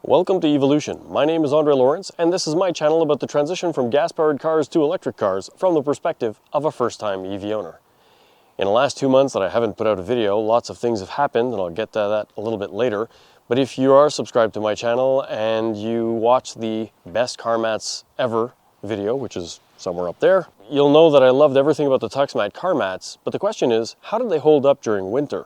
Welcome to EV-olution. My name is Andre Lawrence, and this is my channel about the transition from gas-powered cars to electric cars from the perspective of a first-time EV owner. In the last 2 months that I haven't put out a video, lots of things have happened, and I'll get to that a little bit later. But if you are subscribed to my channel and you watch the best car mats ever video, which is somewhere up there, you'll know that I loved everything about the Tuxmat car mats, but the question is, how did they hold up during winter?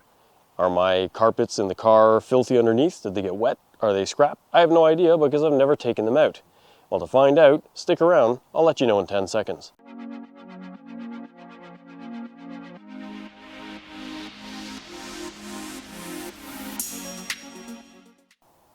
Are my carpets in the car filthy underneath? Did they get wet? Are they scrap? I have no idea because I've never taken them out. Well, to find out, stick around. I'll let you know in 10 seconds.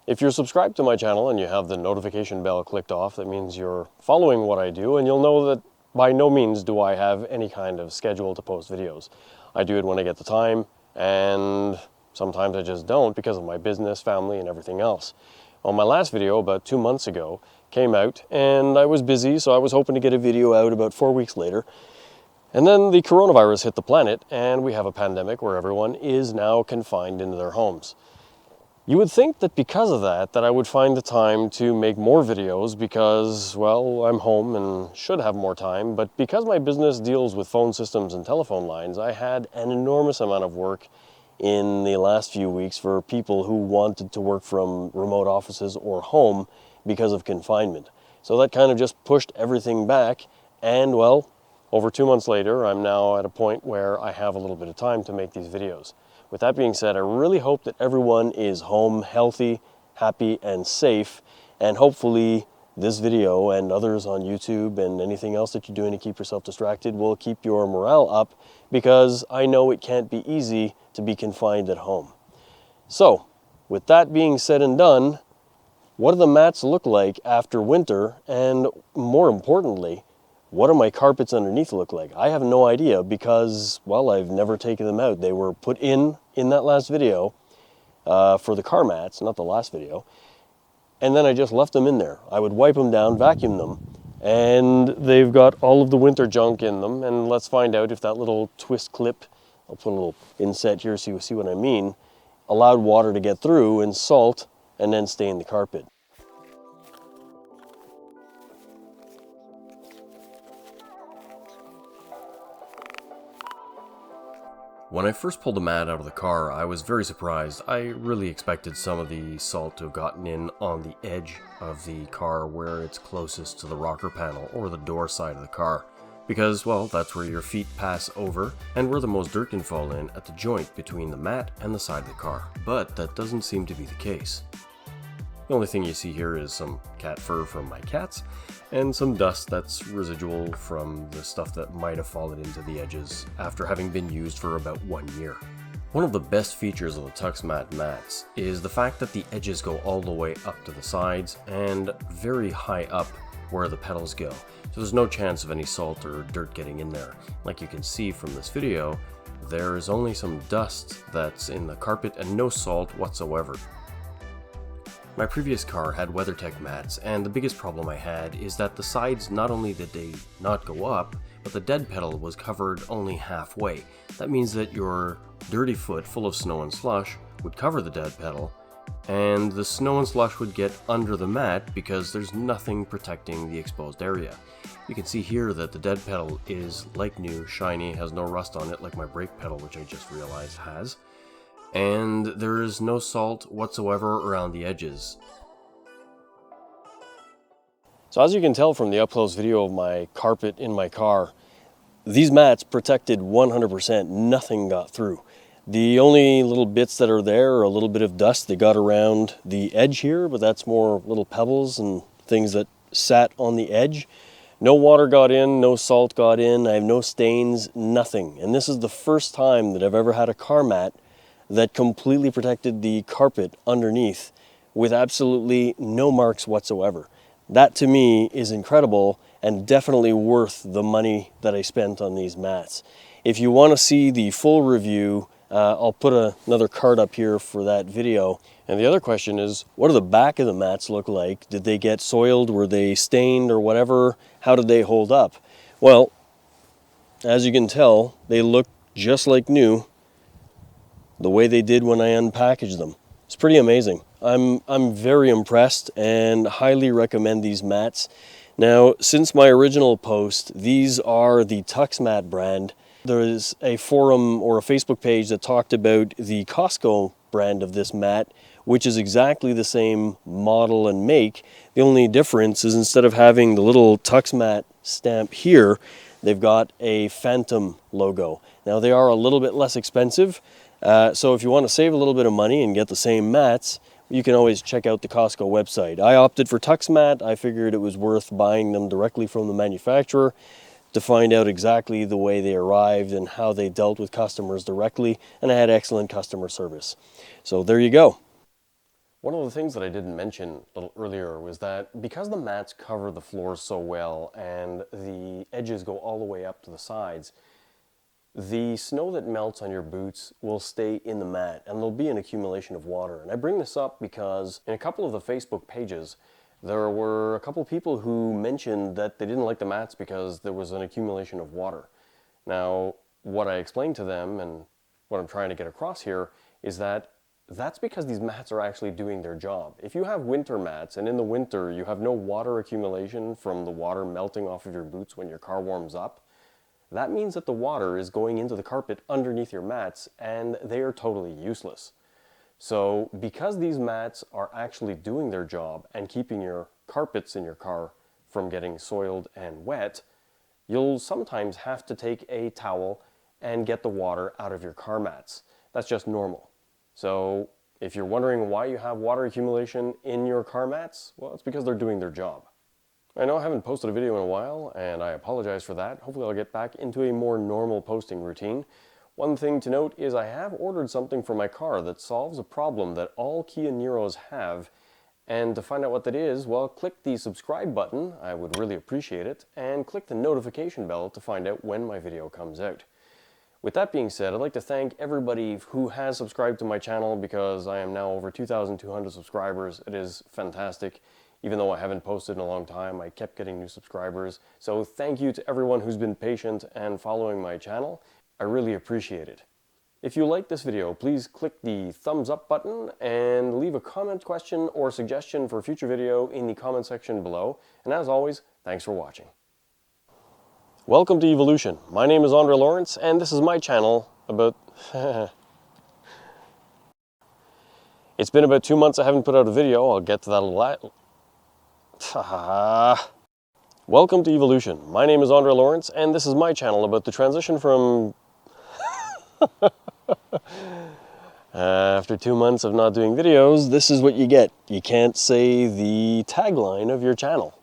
If you're subscribed to my channel and you have the notification bell clicked off, that means you're following what I do, and you'll know that by no means do I have any kind of schedule to post videos. I do it when I get the time, and sometimes I just don't because of my business, family, and everything else. Well, my last video, about 2 months ago, came out, and I was busy, so I was hoping to get a video out about 4 weeks later. And then the coronavirus hit the planet, and we have a pandemic where everyone is now confined into their homes. You would think that because of that I would find the time to make more videos because, well, I'm home and should have more time, but because my business deals with phone systems and telephone lines, I had an enormous amount of work in the last few weeks for people who wanted to work from remote offices or home because of confinement. So that kind of just pushed everything back, and well, over 2 months later, I'm now at a point where I have a little bit of time to make these videos. With that being said, I really hope that everyone is home healthy, happy, and safe, and hopefully this video and others on YouTube and anything else that you're doing to keep yourself distracted will keep your morale up, because I know it can't be easy to be confined at home. So, with that being said and done, what do the mats look like after winter, and more importantly, what do my carpets underneath look like? I have no idea because, well, I've never taken them out. They were put in that last video for the car mats, not the last video, and then I just left them in there. I would wipe them down, vacuum them, and they've got all of the winter junk in them, and let's find out if that little twist clip, I'll put a little inset here so you see what I mean, allowed water to get through and salt and then stain the carpet. When I first pulled the mat out of the car, I was very surprised. I really expected some of the salt to have gotten in on the edge of the car where it's closest to the rocker panel or the door side of the car, because, well, that's where your feet pass over and where the most dirt can fall in at the joint between the mat and the side of the car. But that doesn't seem to be the case. The only thing you see here is some cat fur from my cats and some dust that's residual from the stuff that might have fallen into the edges after having been used for about 1 year. One of the best features of the Tuxmat mats is the fact that the edges go all the way up to the sides and very high up where the pedals go. So there's no chance of any salt or dirt getting in there. Like you can see from this video, there is only some dust that's in the carpet and no salt whatsoever. My previous car had WeatherTech mats, and the biggest problem I had is that the sides, not only did they not go up, but the dead pedal was covered only halfway. That means that your dirty foot full of snow and slush would cover the dead pedal, and the snow and slush would get under the mat because there's nothing protecting the exposed area. You can see here that the dead pedal is like new, shiny, has no rust on it like my brake pedal, which I just realized has. And there is no salt whatsoever around the edges. So as you can tell from the up close video of my carpet in my car, these mats protected 100%, nothing got through. The only little bits that are there are a little bit of dust that got around the edge here, but that's more little pebbles and things that sat on the edge. No water got in, no salt got in, I have no stains, nothing. And this is the first time that I've ever had a car mat that completely protected the carpet underneath with absolutely no marks whatsoever. That to me is incredible and definitely worth the money that I spent on these mats. If you want to see the full review, I'll put another card up here for that video. And the other question is, what do the back of the mats look like? Did they get soiled? Were they stained or whatever? How did they hold up? Well, as you can tell, they look just like new, the way they did when I unpackaged them. It's pretty amazing. I'm very impressed and highly recommend these mats. Now, since my original post, these are the Tuxmat brand. There is a forum or a Facebook page that talked about the Costco brand of this mat, which is exactly the same model and make. The only difference is instead of having the little Tuxmat stamp here, they've got a Phantom logo. Now, they are a little bit less expensive, so if you want to save a little bit of money and get the same mats, you can always check out the Costco website. I opted for Tuxmat. I figured it was worth buying them directly from the manufacturer to find out exactly the way they arrived and how they dealt with customers directly, and I had excellent customer service. So there you go. One of the things that I didn't mention a little earlier was that because the mats cover the floors so well and the edges go all the way up to the sides, the snow that melts on your boots will stay in the mat and there'll be an accumulation of water. And I bring this up because in a couple of the Facebook pages, there were a couple of people who mentioned that they didn't like the mats because there was an accumulation of water. Now, what I explained to them and what I'm trying to get across here is that that's because these mats are actually doing their job. If you have winter mats and in the winter you have no water accumulation from the water melting off of your boots when your car warms up, that means that the water is going into the carpet underneath your mats and they are totally useless. So because these mats are actually doing their job and keeping your carpets in your car from getting soiled and wet, you'll sometimes have to take a towel and get the water out of your car mats. That's just normal. So if you're wondering why you have water accumulation in your car mats, well, it's because they're doing their job. I know I haven't posted a video in a while, and I apologize for that. Hopefully I'll get back into a more normal posting routine. One thing to note is I have ordered something for my car that solves a problem that all Kia Niros have. And to find out what that is, well, click the subscribe button, I would really appreciate it, and click the notification bell to find out when my video comes out. With that being said, I'd like to thank everybody who has subscribed to my channel because I am now over 2,200 subscribers. It is fantastic. Even though I haven't posted in a long time, I kept getting new subscribers. So thank you to everyone who's been patient and following my channel. I really appreciate it. If you like this video, please click the thumbs up button and leave a comment, question, or suggestion for a future video in the comment section below. And as always, thanks for watching. Welcome to EV-olution. My name is Andre Lawrence, and this is my channel about... It's been about 2 months I haven't put out a video. I'll get to that a lot. Welcome to EV-olution. My name is Andre Lawrence, and this is my channel about the transition from... After 2 months of not doing videos, this is what you get. You can't say the tagline of your channel.